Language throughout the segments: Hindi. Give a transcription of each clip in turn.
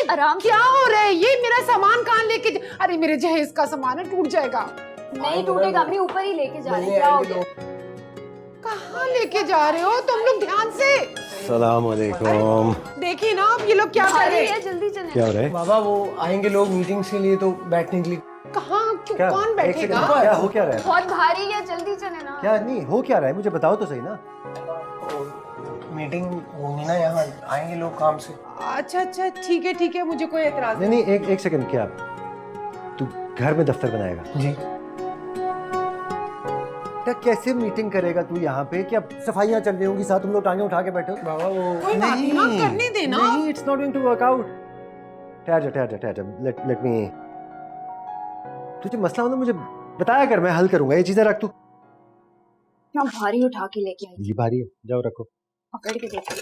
आराम से। क्या हो रहा है ये? मेरा सामान कहाँ लेके अरे मेरे जहेज का सामान है, टूट जाएगा। नहीं टूटेगा, अम्मी ऊपर ही लेके जा रहे हैं। क्या हो गया? कहाँ लेके जा रहे हो तुम लोग? ध्यान से। सलाम अलैकुम। देखिए ना अब ये लोग क्या कर रहे हैं। जल्दी चले। क्या हो रहा है? बाबा वो आएंगे लोग मीटिंग्स के लिए, तो बैठने के लिए। कहाँ क्या? कौन एक सेकंड, बैठेगा? क्या हो क्या रहा है? बहुत भारी है, जल्दी चले ना। क्या नहीं हो क्या रहा है, मुझे बताओ तो सही ना। मीटिंग होगी ना, यहाँ आएंगे लोग काम से। अच्छा अच्छा ठीक है, मुझे कोई एतराज नहीं नहीं, एक सेकंड। क्या तू घर में दफ्तर बनाएगा? जी। क्या कैसे मीटिंग करेगा तू यहाँ पे? क्या सफाइयाँ चल रही होंगी साथ, तुम लोग टांगे उठा के बैठे हो? बाबा वो कोई बात नहीं ना, करने देना। नहीं, it's not going to work out. ठहर जा, लेट मी। तुझे मसला हो ना मुझे बताया कर, मैं हल करूंगा। ये चीजें रख तू। क्या भारी उठा के लेके आई? ये भारी है, जाओ रखो। पकड़ के देखो।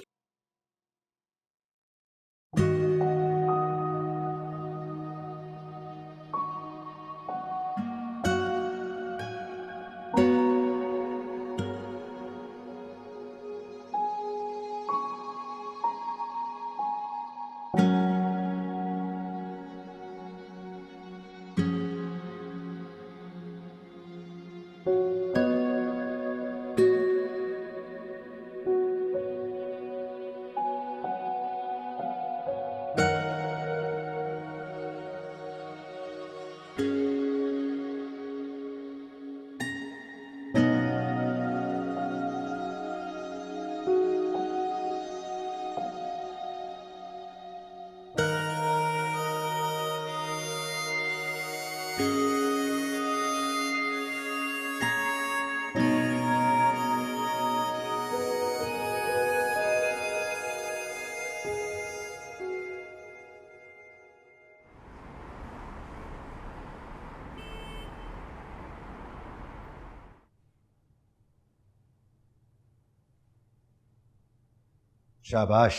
शाबाश।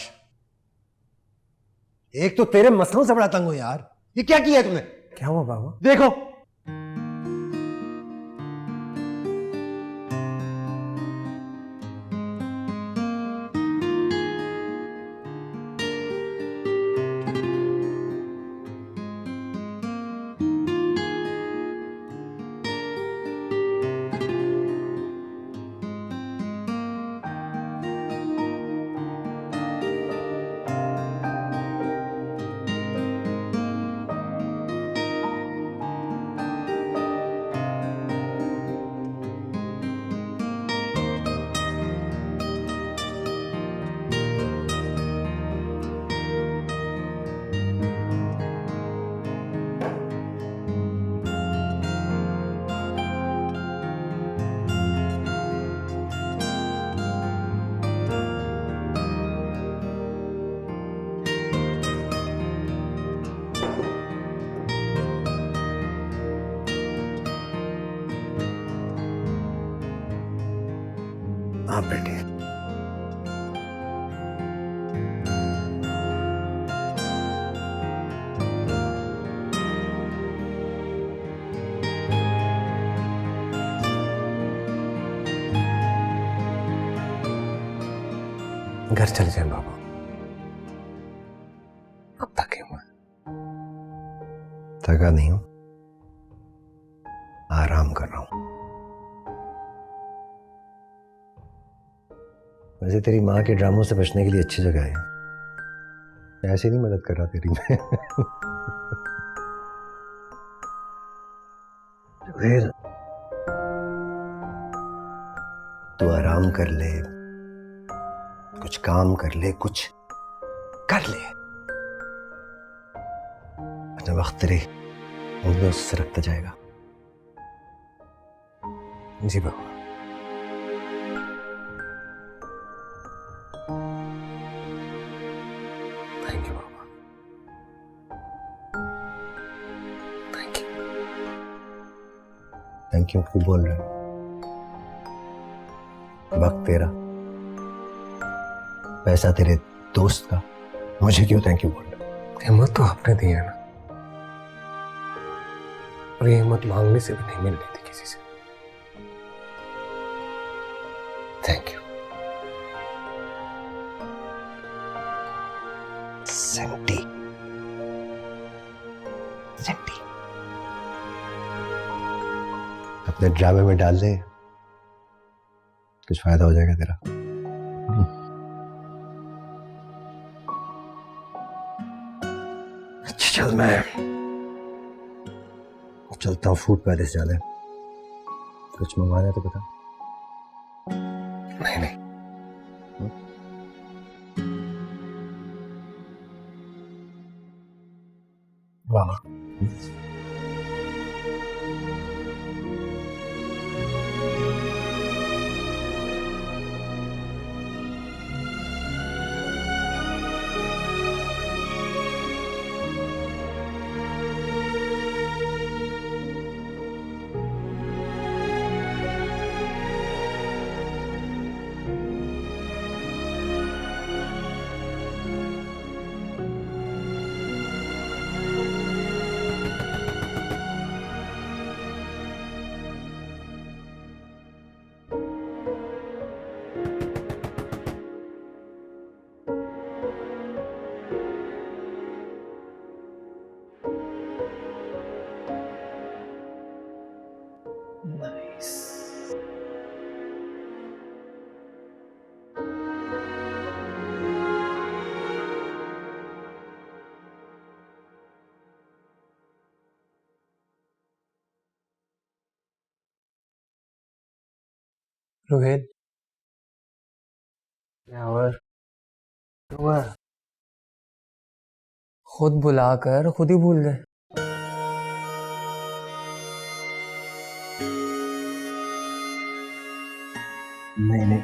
एक तो तेरे मसलों से बड़ा तंग हूं यार। ये क्या किया है तूने? क्या हुआ बाबा? देखो, आप बैठिए। घर चले जाए बाबा, अब थके हुए। थका नहीं हूं, आराम कर रहा हूं। वैसे तेरी माँ के ड्रामों से बचने के लिए अच्छी जगह है। ऐसे नहीं मदद कर रहा तेरी मैं। फिर तू आराम कर ले, कुछ काम कर ले, कुछ कर ले। अपना वक्त तेरे उंगलियों से सरकता जाएगा। जी बाबा। थैंक यू बाबा, थैंक यू। थैंक यू क्यों बोल रहे हो? वक्त तेरा, पैसा तेरे दोस्त का, मुझे क्यों थैंक यू बोल रहे हो? हिम्मत तो आपने दी है ना, और ये हिम्मत मांगने से भी नहीं मिल रही थी किसी से। Thank you. सेंटी, चट्टी अपने ड्रामे में डाल दे, कुछ फायदा हो जाएगा तेरा। अच्छा चल, मैं चलता हूँ फूड पैलेस जाने। कुछ मंगवाना है तो बता। नहीं नहीं, वाह रोहित, क्या हुआ? खुद बुलाकर खुद ही भूल गए। नहीं,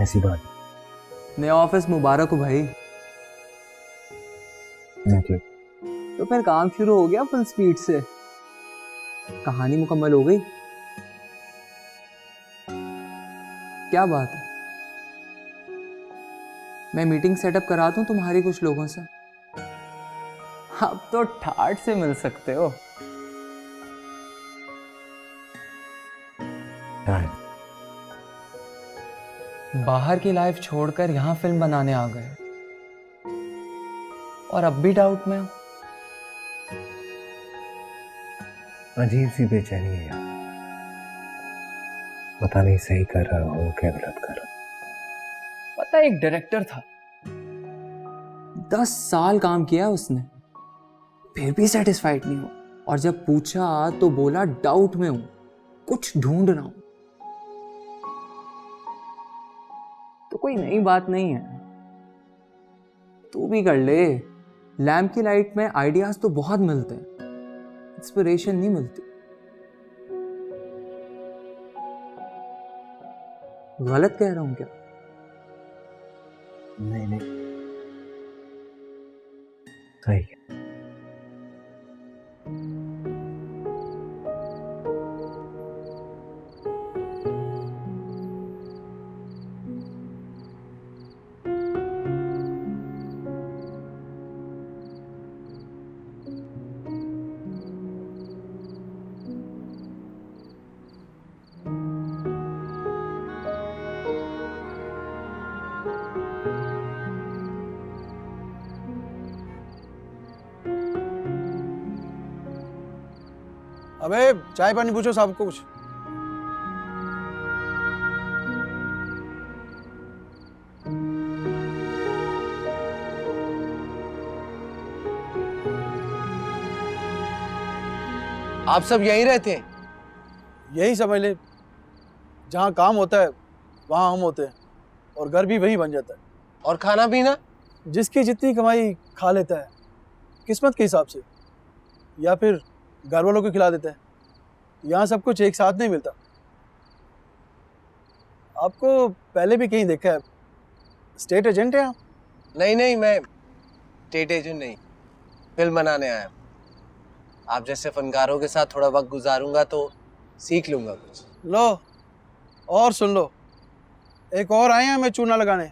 ऐसी बात नया ऑफिस मुबारक हो भाई। नहीं। तो फिर काम शुरू हो गया फुल स्पीड से, कहानी मुकम्मल हो गई। क्या बात है, मैं मीटिंग सेटअप करा दूं तुम्हारी कुछ लोगों से। अब तो ठाट से मिल सकते हो। बाहर की लाइफ छोड़कर यहां फिल्म बनाने आ गए और अब भी डाउट में हो। अजीब सी बेचैनी है यार, पता नहीं सही कर रहा हूँ क्या गलत कर रहा हूँ। पता है, एक डायरेक्टर था, 10 साल काम किया उसने, फिर भी सेटिस्फाइड नहीं हुआ। और जब पूछा तो बोला डाउट में हूं, कुछ ढूंढ रहा हूं। तो कोई नई बात नहीं है, तू भी कर ले। लैम्प की लाइट में आइडियाज तो बहुत मिलते हैं, इंस्पिरेशन नहीं मिलती। गलत कह रहा हूं क्या? नहीं, सही है। अबे चाय पानी पूछो साहब को कुछ। आप सब यहीं रहते हैं? यही समझ ले, जहाँ काम होता है वहाँ हम होते हैं, और घर भी वही बन जाता है। और खाना पीना? जिसकी जितनी कमाई खा लेता है, किस्मत के हिसाब से, या फिर घर वालों को खिला देता है। यहाँ सब कुछ एक साथ नहीं मिलता। आपको पहले भी कहीं देखा है। स्टेट एजेंट है आप? नहीं, मैं स्टेट एजेंट नहीं, फिल्म बनाने आया। आप जैसे फनकारों के साथ थोड़ा वक्त गुजारूंगा तो सीख लूंगा कुछ। लो और सुन लो, एक और आए हैं हमें चूना लगाने।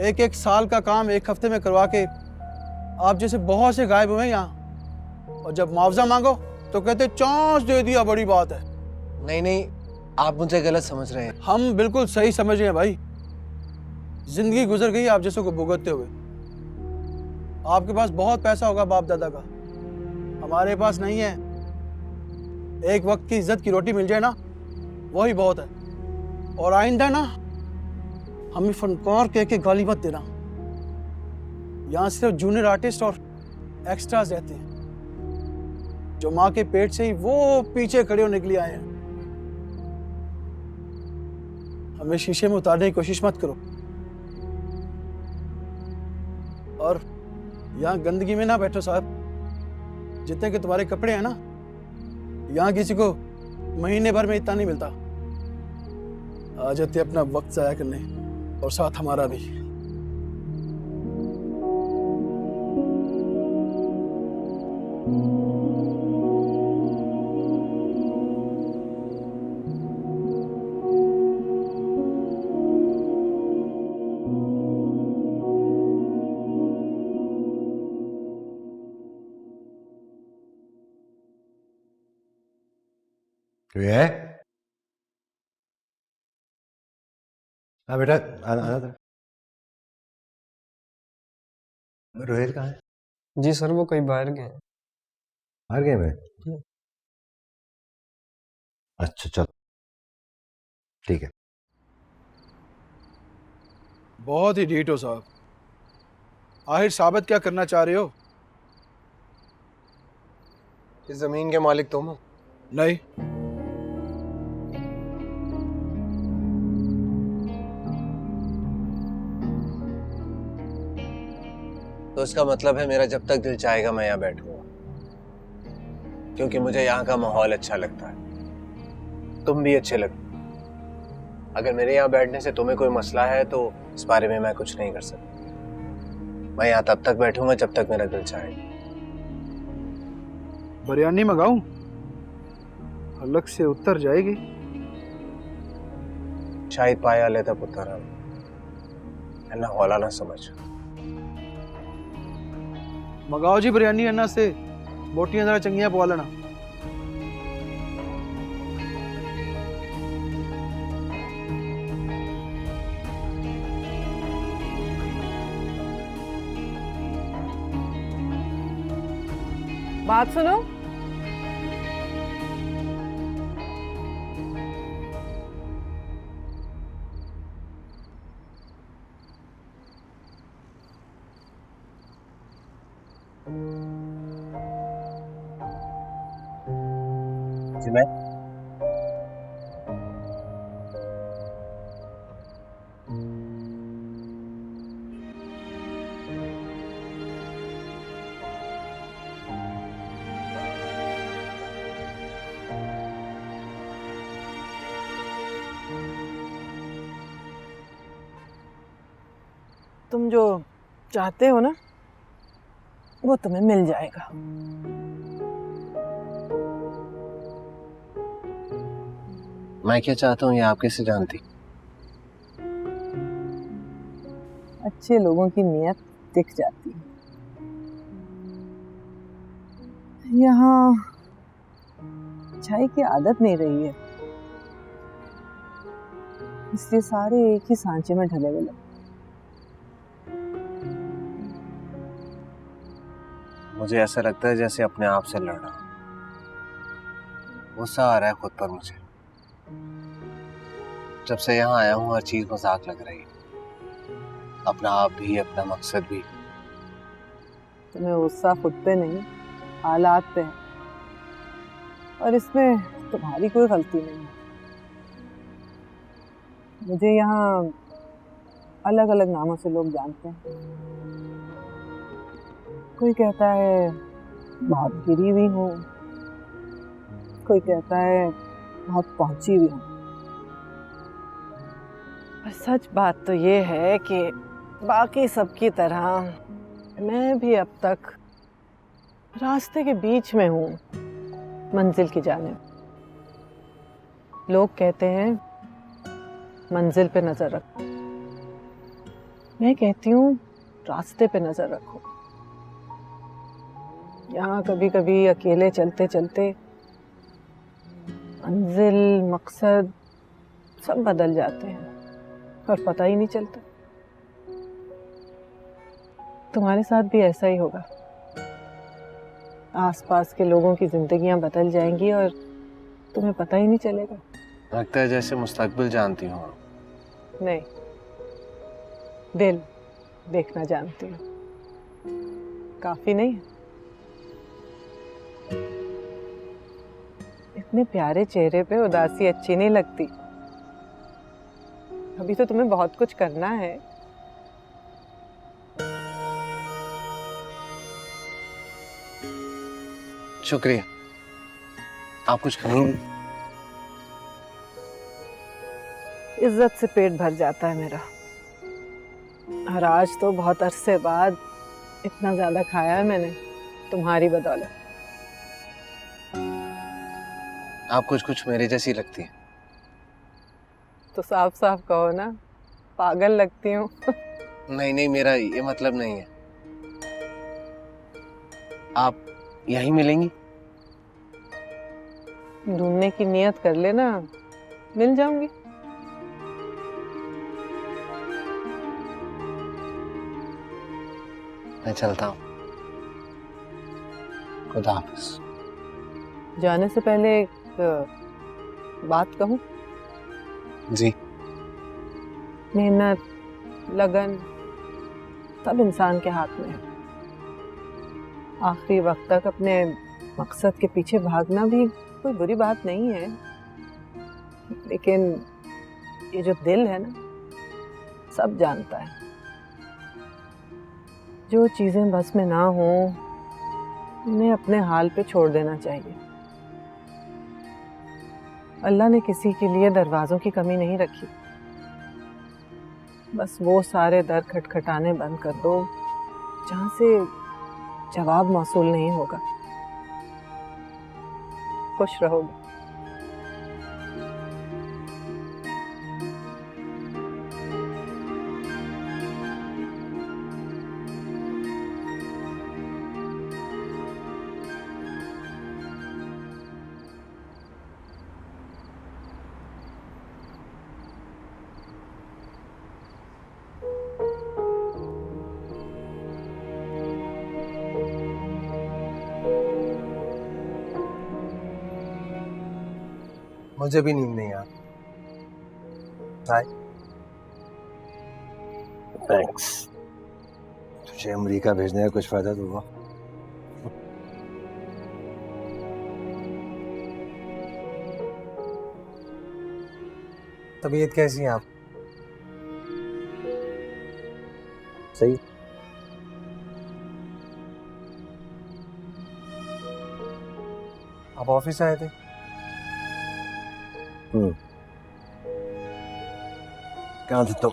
एक साल का काम एक हफ्ते में करवा के आप जैसे बहुत से गायब हुए यहाँ, और जब मुआवजा मांगो तो कहते चांस दे दिया, बड़ी बात है। नहीं, आप मुझे गलत समझ रहे हैं। हम बिल्कुल सही समझ रहे हैं भाई। जिंदगी गुजर गई आप जैसों को भुगतते हुए। आपके पास बहुत पैसा होगा बाप दादा का, हमारे पास नहीं है। एक वक्त की इज्जत की रोटी मिल जाए ना, वही बहुत है। और आइंदा ना हमें फनकार कह के गाली मत देना। यहाँ सिर्फ जूनियर आर्टिस्ट और एक्स्ट्रास रहते हैं, जो माँ के पेट से ही वो पीछे खड़े होने के लिए आए हैं। हमें शीशे में उतारने की कोशिश मत करो। और यहाँ गंदगी में ना बैठो साहब। जितने के तुम्हारे कपड़े हैं ना, यहाँ किसी को महीने भर में इतना नहीं मिलता। आ जाते अपना वक्त जाया करने, और साथ हमारा भी। क्यों है? हाँ बेटा, आना आना था। रोहित कहाँ है? जी सर, वो कहीं बाहर गए हैं। बाहर गए मैं? अच्छा चल, ठीक है। बहुत ही ढीठ हो साहब। आखिर साबित क्या करना चाह रहे हो? इस जमीन के मालिक तुम हो? नहीं, तो इसका मतलब है मेरा जब तक दिल चाहेगा मैं यहाँ बैठूंगा, क्योंकि मुझे यहाँ का माहौल अच्छा लगता है। तुम भी अच्छे लगते। अगर मेरे यहाँ बैठने से तुम्हें कोई मसला है तो इस बारे में मैं कुछ नहीं कर सकता। मैं यहाँ तब तक बैठूंगा जब तक मेरा दिल चाहेगा। बिरयानी मंगाऊं? अलग से उतर जाएगी। शायद पाया लेता पुत्र ना हौला ना समझ। मंगाओ जी बिरयानी अन्ना से। बोटियां जरा चंगियां पवा लेना। बात सुनो, जी मैं तुम जो चाहते हो ना, वो तुम्हें मिल जाएगा। मैं क्या चाहता हूँ ये आप कैसे जानती? अच्छे लोगों की नीयत दिख जाती है। यहाँ अच्छाई की आदत नहीं रही है, इसलिए सारे एक ही सांचे में ढले हुए लगते। मुझे ऐसा लगता है जैसे अपने आप से लड़ रहा हूं। गुस्सा आ रहा है खुद पर मुझे। जब से यहाँ आया हूँ हर चीज मजाक लग रही है, अपना आप भी, अपना मकसद भी। तुम्हें गुस्सा खुद पे नहीं, हालात पे है, और इसमें तुम्हारी कोई गलती नहीं है। मुझे यहाँ अलग अलग नामों से लोग जानते हैं। कोई कहता है बहुत गिरी हुई हूँ, कोई कहता है बहुत पहुंची हुई हूँ। पर सच बात तो ये है कि बाकी सबकी तरह मैं भी अब तक रास्ते के बीच में हूँ, मंजिल की जानिब। लोग कहते हैं मंजिल पे नजर रखो, मैं कहती हूँ रास्ते पे नजर रखो। यहाँ कभी कभी अकेले चलते चलते मंजिल, मकसद सब बदल जाते हैं और पता ही नहीं चलता। तुम्हारे साथ भी ऐसा ही होगा। आसपास के लोगों की जिंदगियां बदल जाएंगी और तुम्हें पता ही नहीं चलेगा। लगता है जैसे मुस्तकबिल जानती हूँ। नहीं, दिल देखना जानती हूँ। काफी नहीं है? इतने प्यारे चेहरे पे उदासी अच्छी नहीं लगती। अभी तो तुम्हें बहुत कुछ करना है। शुक्रिया। आप कुछ कहेंगे? इज्जत से पेट भर जाता है मेरा। और आज तो बहुत अरसे बाद इतना ज्यादा खाया है मैंने तुम्हारी बदौलत। आप कुछ कुछ मेरे जैसी लगती हैं। तो साफ साफ कहो ना, पागल लगती हूँ। नहीं नहीं, मेरा ये मतलब नहीं है। आप यहीं मिलेंगी? ढूंढने की नियत कर लेना, मिल जाऊंगी। मैं चलता हूँ। खुदा हाफिज। जाने से पहले एक बात कहूँ? जी। मेहनत, लगन सब इंसान के हाथ में है। आखिरी वक्त तक अपने मकसद के पीछे भागना भी कोई बुरी बात नहीं है, लेकिन ये जो दिल है ना, सब जानता है। जो चीजें बस में ना हो उन्हें अपने हाल पे छोड़ देना चाहिए। अल्लाह ने किसी के लिए दरवाजों की कमी नहीं रखी। बस वो सारे दर खटखटाने बंद कर दो जहां से जवाब मौसूल नहीं होगा। खुश रहोगे। मुझे भी नींद नहीं आ रही। हाय। थैंक्स। तुझे अमेरिका भेजने का कुछ फायदा तो हुआ? तबीयत कैसी है आप? सही। आप ऑफिस आए थे? कहाँ थे तुम?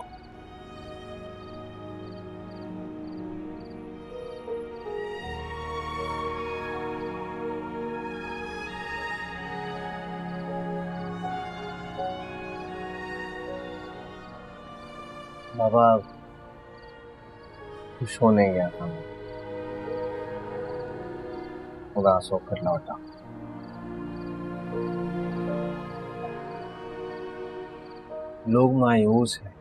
बाबा, खुश होने गया था मैं, उदास होकर लौटा। लोग मायूस हैं,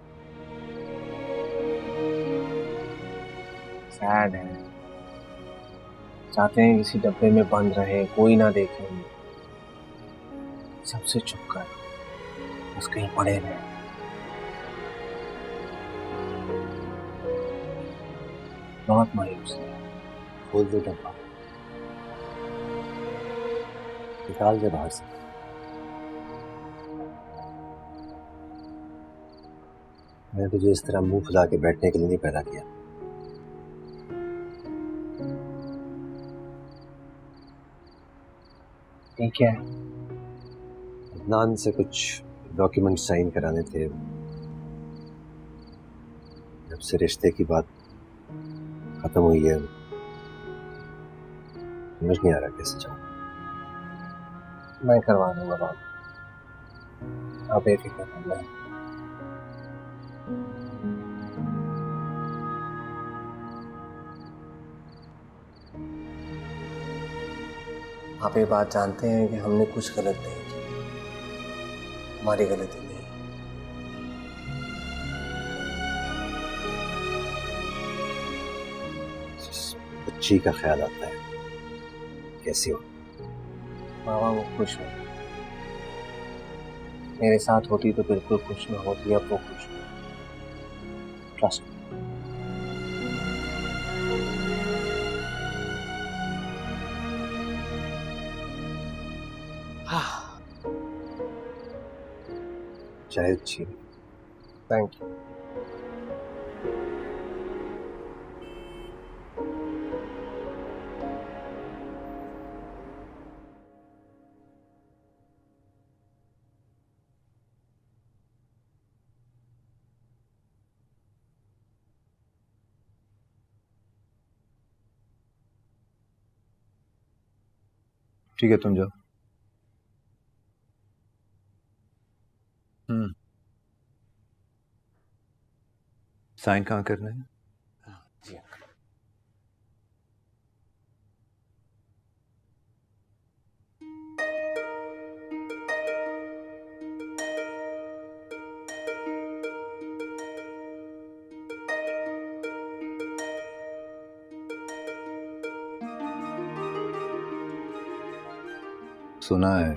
सैड हैं, चाहते हैं किसी डब्बे में बंद रहे, कोई ना देखे, सबसे चुप कर बस कहीं पड़े रहे। बहुत मायूस है। खोल दो डब्बा, निकाल दे बाहर से। मैं तुझे इस तरह मुंह फुला के बैठने के लिए नहीं पैदा किया। ठीक है, अदनान से कुछ डॉक्यूमेंट साइन कराने थे। जब से रिश्ते की बात खत्म हुई है, समझ नहीं आ रहा कैसे जाऊं। मैं करवा दूंगा बात, आप बेफिक्र रहना। आप ये बात जानते हैं कि हमने कुछ गलत नहीं किया, हमारी गलती नहीं। जी का ख्याल आता है। कैसी हो? मामा वो खुश है, मेरे साथ होती तो बिल्कुल खुश ना होती, अब वो खुश है। ट्रस्ट। चाय अच्छी है। Thank you. ठीक है, तुम जाओ। साइन कहाँ करना है? जी अंकल। सुना है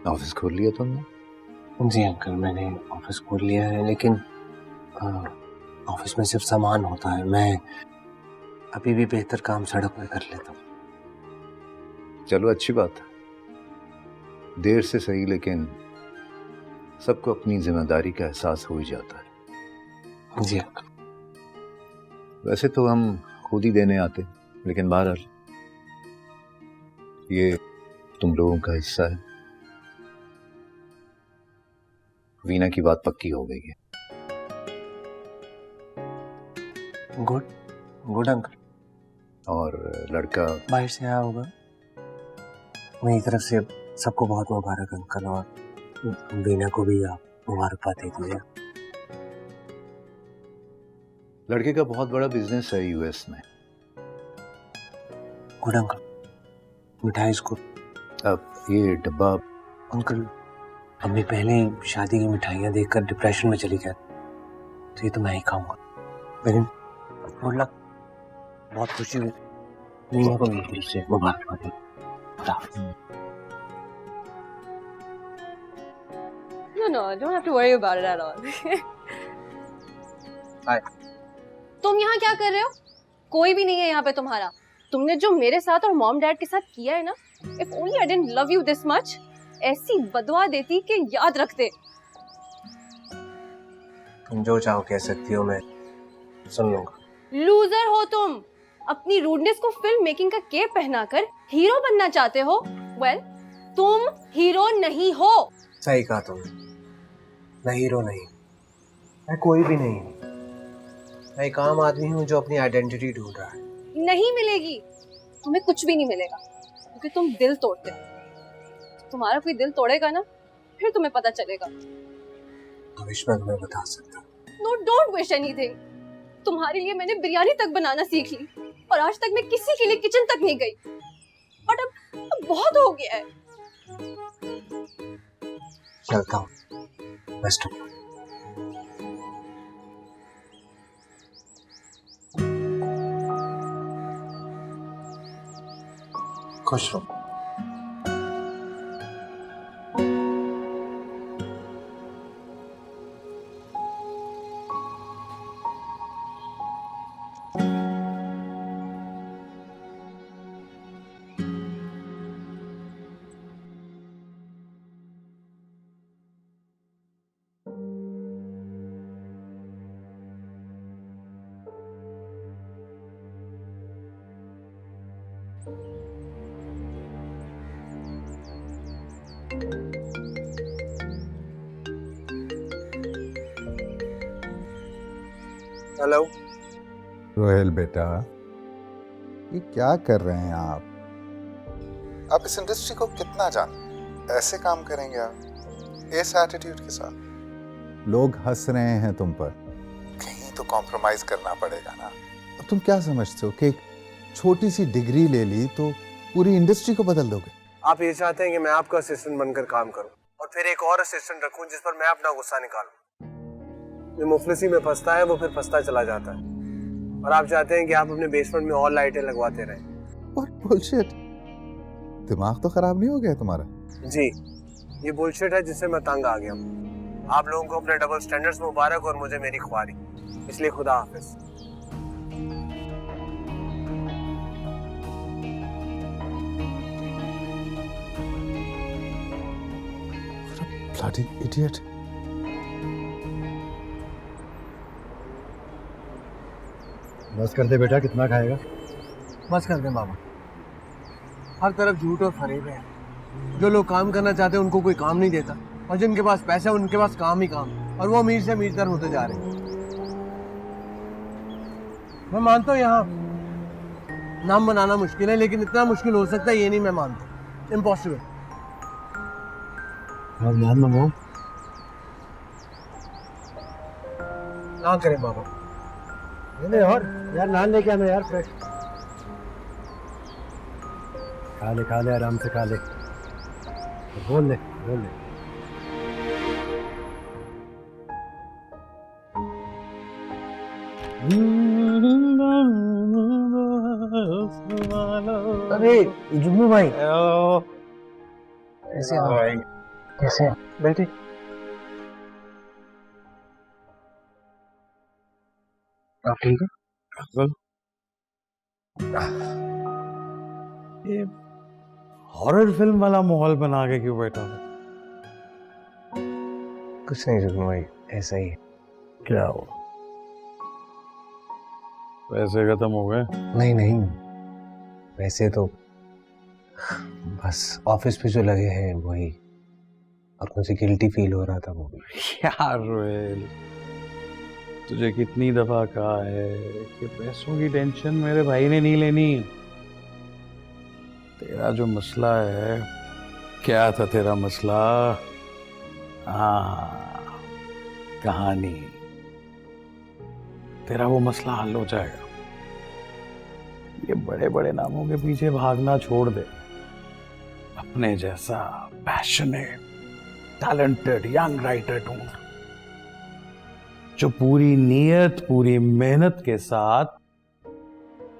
ऑफिस खोल लिया तुमने? जी अंकल, मैंने ऑफिस खोल लिया है, लेकिन ऑफिस में सिर्फ सामान होता है। मैं अभी भी बेहतर काम सड़क में कर लेता हूँ। चलो अच्छी बात है, देर से सही, लेकिन सबको अपनी जिम्मेदारी का एहसास हो ही जाता है। जी अंकल। वैसे तो हम खुद ही देने आते, लेकिन बहरहाल ये तुम लोगों का हिस्सा है। वीना की बात पक्की हो गई है। Good good uncle. और लड़का बाहर से आया होगा। मेरी तरफ से सबको बहुत मुबारक अंकल, और वीना को भी आप मुबारकबाद दे दीजिए। लड़के का बहुत बड़ा बिजनेस है यूएस में। Good uncle. मिठाई इसको। अब ये डब्बा अंकल, अम्मी पहले ही शादी की मिठाइयाँ देखकर डिप्रेशन में चली गई, तो ये तो मैं ही खाऊंगा। लेकिन गुड लक, बहुत खुशी हुई। वीना को मेरी तरफ से मुबारकबाद। No, don't have to worry about it at all. Hi. तुम यहाँ क्या कर रहे हो? कोई भी नहीं है यहाँ पे तुम्हारा। तुमने जो मेरे साथ और मॉम डैड के साथ किया है ना, if only I didn't love you this much, ऐसी बदवा देती कि याद रखते। तुम जो चाहो कह सकती हो, मैं सुन लूंगा। लूजर हो तुम, अपनी रूडनेस को फिल्म मेकिंग का केप पहनाकर हीरो बनना चाहते हो। वेल, तुम हीरो नहीं हो। सही कहा तुमने, मैं हीरो नहीं, मैं कोई भी नहीं। मैं एक आम आदमी हूँ जो अपनी आइडेंटिटी ढूंढ रहा है। नहीं मिलेगी, तुम्हें कुछ भी नहीं मिलेगा, क्योंकि तुम दिल तोड़ते हो। तुम्हारा कोई दिल तोड़ेगा ना, फिर तुम्हें पता चलेगा। भविष्य में तुम्हें बता सकता। No, don't wish anything. तुम्हारे लिए मैंने बिरयानी तक बनाना सीख ली, और आज तक मैं किसी के लिए किचन तक नहीं गई। बट अब बहुत हो गया है। चलता हूँ। Best of luck. खुश रहो। हेलो रोहेल बेटा, ये क्या कर रहे हैं आप इस इंडस्ट्री को कितना जानते? ऐसे काम करेंगे आप इस एटीट्यूड के साथ? लोग हंस रहे हैं तुम पर, कहीं तो कॉम्प्रोमाइज करना पड़ेगा ना। अब तुम क्या समझते हो कि एक छोटी सी डिग्री ले ली तो पूरी इंडस्ट्री को बदल दोगे? आप ये चाहते हैं कि मैं आपका असिस्टेंट बनकर काम करूं और फिर एक और असिस्टेंट रखूं जिस पर मैं अपना गुस्सा निकालूं। जो मुफलिसी में फंसता है वो फिर फंसता चला जाता है, और आप चाहते हैं कि आप अपने बेसमेंट में और लाइटें लगवाते रहें। What bullshit? दिमाग तो खराब नहीं हो गया तुम्हारा? जी, ये बुलशिट है जिससे मैं तंग आ गया हूँ। आप लोगों को अपने डबल स्टैंडर्ड्स मुबारक और मुझे मेरी ख्वारी। इसलिए खुदा हाफिज। Bloody idiot. बस कर दे बेटा, कितना खाएगा? बस कर दे मामा। हर तरफ झूठ और फरेब है। जो लोग काम करना चाहते हैं उनको कोई काम नहीं देता, और जिनके पास पैसा है उनके पास काम ही काम, और वो अमीर से अमीरतर होते जा रहे हैं। मैं मानता हूँ यहाँ नाम बनाना मुश्किल है, लेकिन इतना मुश्किल हो सकता है ये नहीं मैं मानता। इम्पॉसिबल। और नाम मंगवाओ। ना करें बाबा। नहीं और यार, नान लेके आना यार, फ्रेश। खा ले आराम से खा ले। बोल ले। अरे जुम्मू भाई, कैसे हो भाई? कैसे हैं? बैठे। आप ठीक है? ये हॉरर फिल्म वाला माहौल बना के क्यों बैठा है? कुछ नहीं जुम्मू भाई, ऐसा ही। क्या हो? पैसे खत्म हो गए? नहीं, वैसे तो बस ऑफिस पे जो लगे हैं वही, और मुझे गिल्टी फील हो रहा था वो भी। यार रोहेल, तुझे कितनी दफा कहा है कि पैसों की टेंशन मेरे भाई ने नहीं लेनी। तेरा जो मसला है, क्या था तेरा मसला? हाँ, कहानी। तेरा वो मसला हल हो जाएगा। ये बड़े बड़े नामों के पीछे भागना छोड़ दे। अपने जैसा पैशनेट, टैलेंटेड यंग राइटर ढूंढ, जो पूरी नीयत, पूरी मेहनत के साथ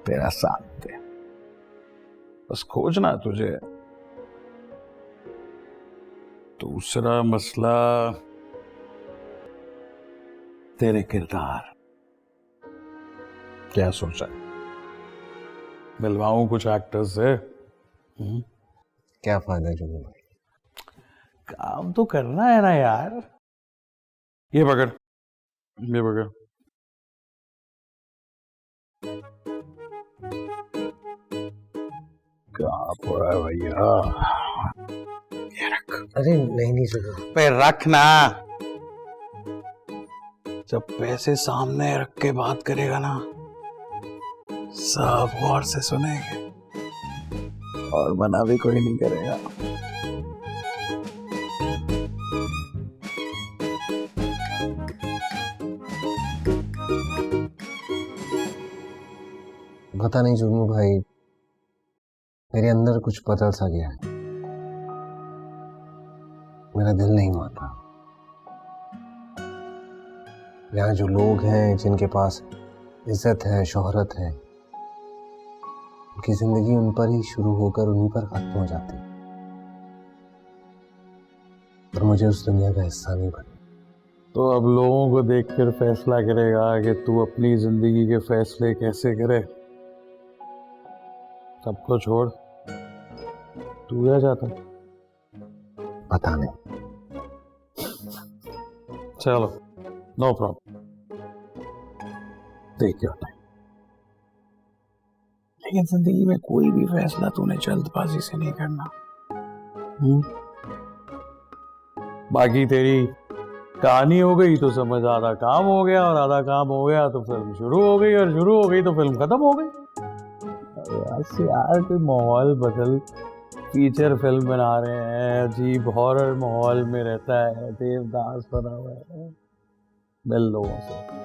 तेरा साथ दे। बस खोजना तुझे। दूसरा मसला तेरे किरदार। क्या सोचा? मिलवाऊं कुछ एक्टर्स से? क्या फायदा जुम्मू भाई? काम तो करना है ना यार। ये पकड़। क्या पड़ा है भैया? ये रख। अरे नहीं जुम्मू। पे रखना। जब पैसे सामने रख के बात करेगा ना, सब गौर से सुनेंगे और मना भी कोई नहीं करेगा। पता नहीं जुम्मू भाई, मेरे अंदर कुछ बदल सा गया है। मेरा दिल नहीं मानता। यहाँ जो लोग हैं, जिनके पास इज्जत है, शोहरत है, उनकी जिंदगी उन पर ही शुरू होकर उन्हीं पर खत्म हो जाती है। और मुझे उस दुनिया का हिस्सा नहीं बनना। तो अब लोगों को देखकर फैसला करेगा कि तू अपनी जिंदगी के फैसले कैसे करे। सबको छोड़, तू क्या चाहता? पता नहीं। चलो, नो प्रॉब्लम। देख क्या होता है। लेकिन जिंदगी में कोई भी फैसला तूने जल्दबाजी से नहीं करना। बाकी तेरी कहानी हो गई तो समझ आधा काम हो गया, और आधा काम हो गया तो फिल्म शुरू हो गई, और शुरू हो गई तो फिल्म खत्म हो गई। यार कोई माहौल बदल। फीचर फिल्म बना रहे हैं, अजीब हॉरर माहौल में रहता है, देवदास बना हुआ है। मिल लोगों से।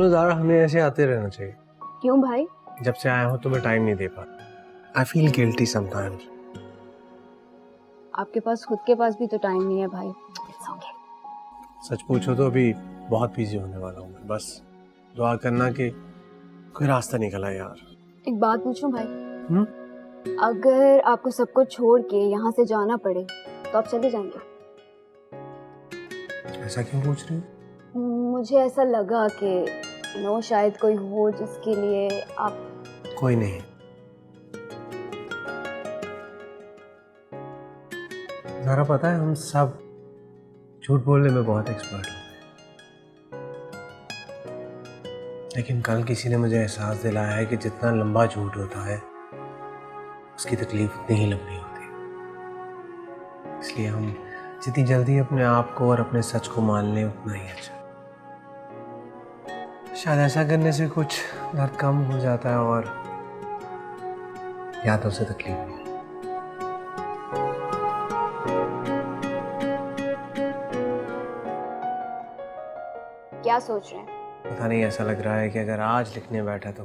ज़ारा, हमें ऐसे आते रहना चाहिए। क्यों भाई? जब से आया हूँ तुम्हें टाइम नहीं दे पाता। I feel guilty sometimes. आपके पास खुद के पास भी तो टाइम नहीं है भाई। It's okay. सच पूछो तो अभी बहुत बिजी होने वाला हूँ मैं, बस दुआ करना कि कोई रास्ता निकला यार। एक बात पूछूं भाई? हम्म? अगर आपको सब कुछ छोड़ के यहाँ से जाना पड़े तो आप चले जाएंगे? ऐसा क्यों पूछ रही हो? मुझे ऐसा लगा कि शायद कोई हो जिसके लिए आप। कोई नहीं। ज़रा पता है हम सब झूठ बोलने में बहुत एक्सपर्ट होते हैं, लेकिन कल किसी ने मुझे एहसास दिलाया है कि जितना लंबा झूठ होता है उसकी तकलीफ उतनी ही लंबी होती है। इसलिए हम जितनी जल्दी अपने आप को और अपने सच को मान लें उतना ही अच्छा। शायद ऐसा करने से कुछ दर्द कम हो जाता है और यादों से तकलीफ नहीं। क्या सोच रहे हैं? पता नहीं, ऐसा लग रहा है कि अगर आज लिखने बैठा तो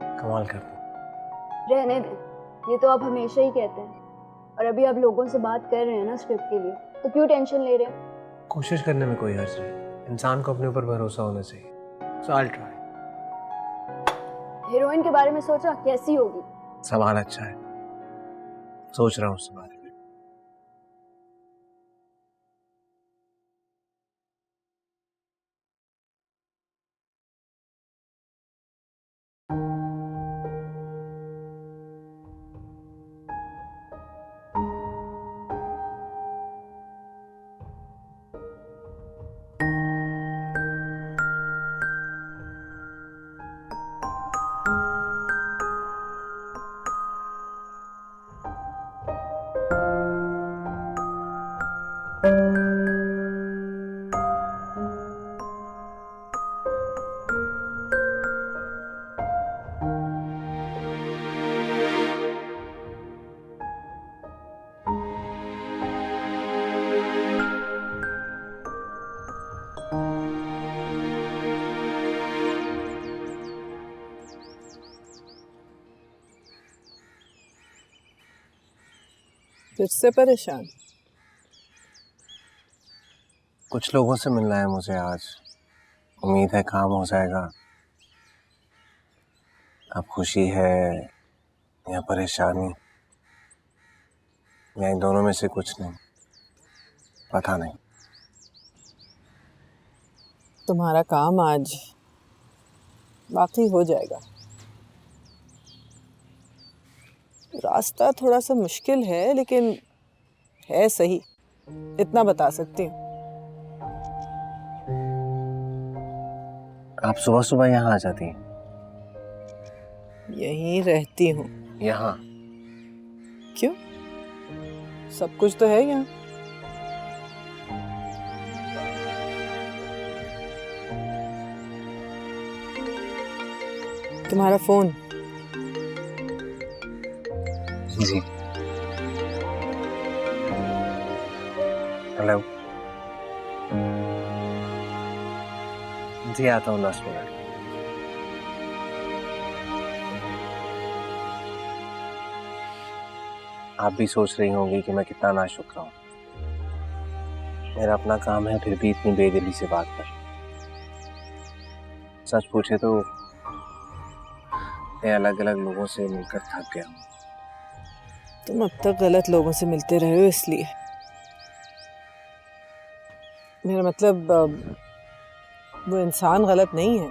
कमाल कर दूं। रहने दें, ये तो आप हमेशा ही कहते हैं। और अभी आप लोगों से बात कर रहे हैं ना स्क्रिप्ट के लिए, तो क्यों टेंशन ले रहे हैं? कोशिश करने में कोई हर्ज नहीं, इंसान को अपने ऊपर भरोसा होना चाहिए। So I'll try. हीरोइन के बारे में सोचा कैसी होगी? सवाल अच्छा है, सोच रहा हूँ उसके बारे में। तुझसे परेशान? कुछ लोगों से मिलना है मुझे आज, उम्मीद है काम हो जाएगा। अब खुशी है या परेशानी या इन दोनों में से कुछ नहीं, पता नहीं। तुम्हारा काम आज बाकी हो जाएगा। रास्ता थोड़ा सा मुश्किल है लेकिन है सही, इतना बता सकती हूँ। आप सुबह सुबह यहाँ आ जाती हैं? यहीं रहती हूँ। यहाँ? क्यों? सब कुछ तो है यहाँ। तुम्हारा फोन? जी। हेलो जी, आता हूँ 10 मिनट। आप भी सोच रही होंगी कि मैं कितना नाशुक्र हूँ। मेरा अपना काम है फिर भी इतनी बेदिली से बात कर। सच पूछे तो मैं अलग अलग लोगों से मिलकर थक गया हूँ। तुम अब तक गलत लोगों से मिलते रहे हो इसलिए। मेरा मतलब वो इंसान गलत नहीं है,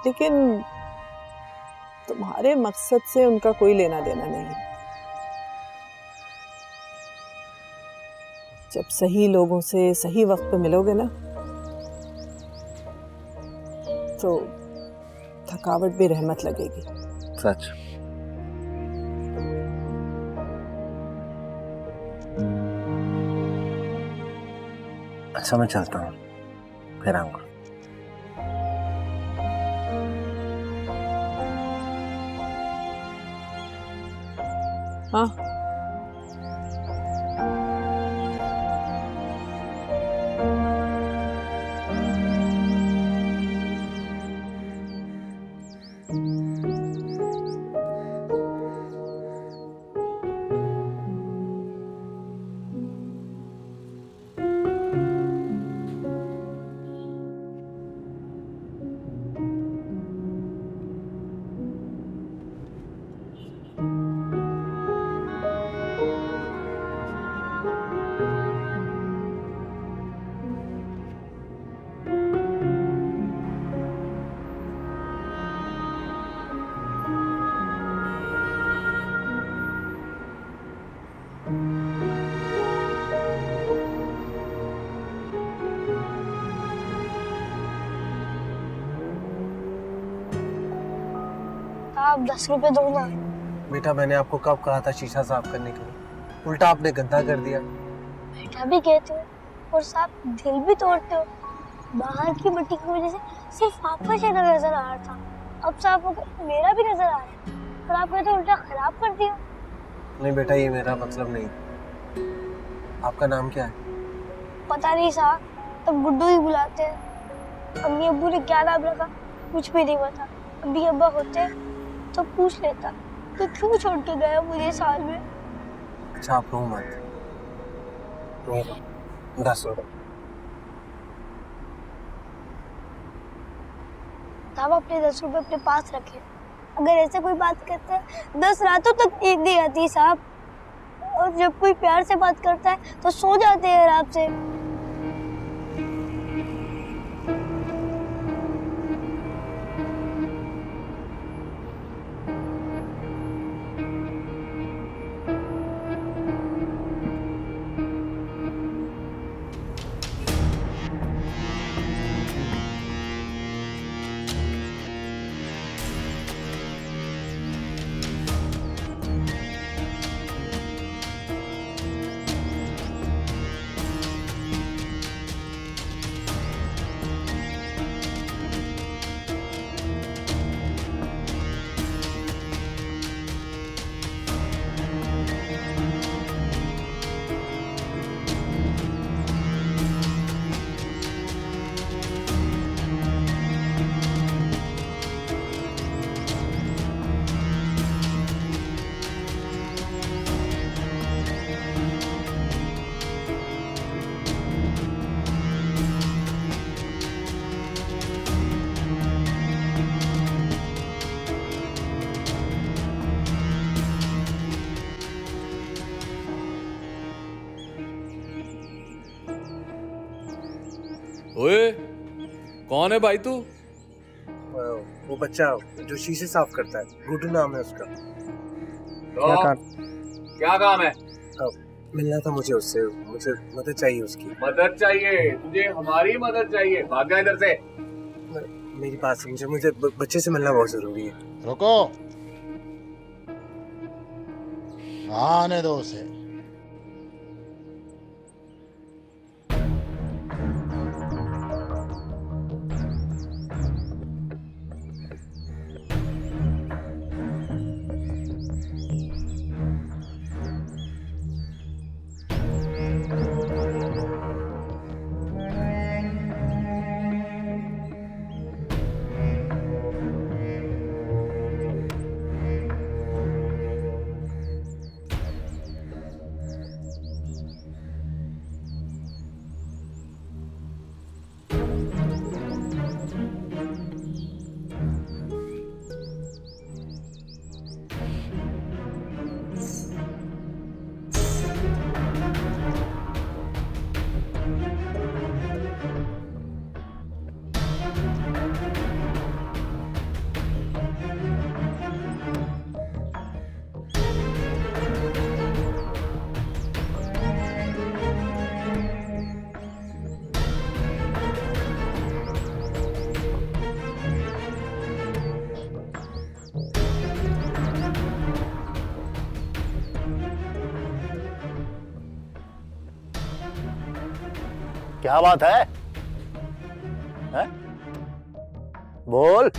लेकिन तुम्हारे मकसद से उनका कोई लेना देना नहीं है। जब सही लोगों से सही वक्त पे मिलोगे ना, तो थकावट भी रहमत लगेगी। सच? अच्छा, मैं चलता हूँ, फिर आऊंगा। हाँ, साहब 10 रुपए दो ना। बेटा मैंने आपको कब कहा था शीशा साफ करने के लिए? उल्टा आपने गंदा कर दिया। बेटा भी कहते हो और साहब दिल भी तोड़ते हो। बाहर की मिट्टी की वजह से सिर्फ आपका चेहरा नजर आ रहा था, अब साहब मेरा भी नजर आ रहा है और आप कहते हो उल्टा खराब कर दिया। नहीं बेटा, ये मेरा मतलब नहीं। आपका नाम क्या है? पता नहीं साहब, तब गुड्डू ही बुलाते हैं। अम्मी अब्बू ने क्या नाम रखा कुछ भी नहीं पता। अम्मी अब्बा होते तो पूछ लेता तो क्यों छोड़ के गया मुझे साल में। अच्छा आप रो मत, ये लो 10 रुपए। साहब अपने 10 रुपए अपने पास रखे, अगर ऐसे कोई बात करता है 10 रातों तक नींद नहीं आती साहब, और जब कोई प्यार से बात करता है तो सो जाते हैं आराम से। ओए कौन है भाई तू? वो बच्चा जो शीशे साफ करता है, गुड्डू नाम है उसका। क्या काम है? मिलना था मुझे उससे, मुझे मदद चाहिए उसकी। मदद चाहिए तुझे? हमारी मदद चाहिए, भाग जा इधर से। मेरी बात समझे, मुझे बच्चे से मिलना बहुत जरूरी है। रुको, आने दो उसे। क्या बात है? हैं? बोल।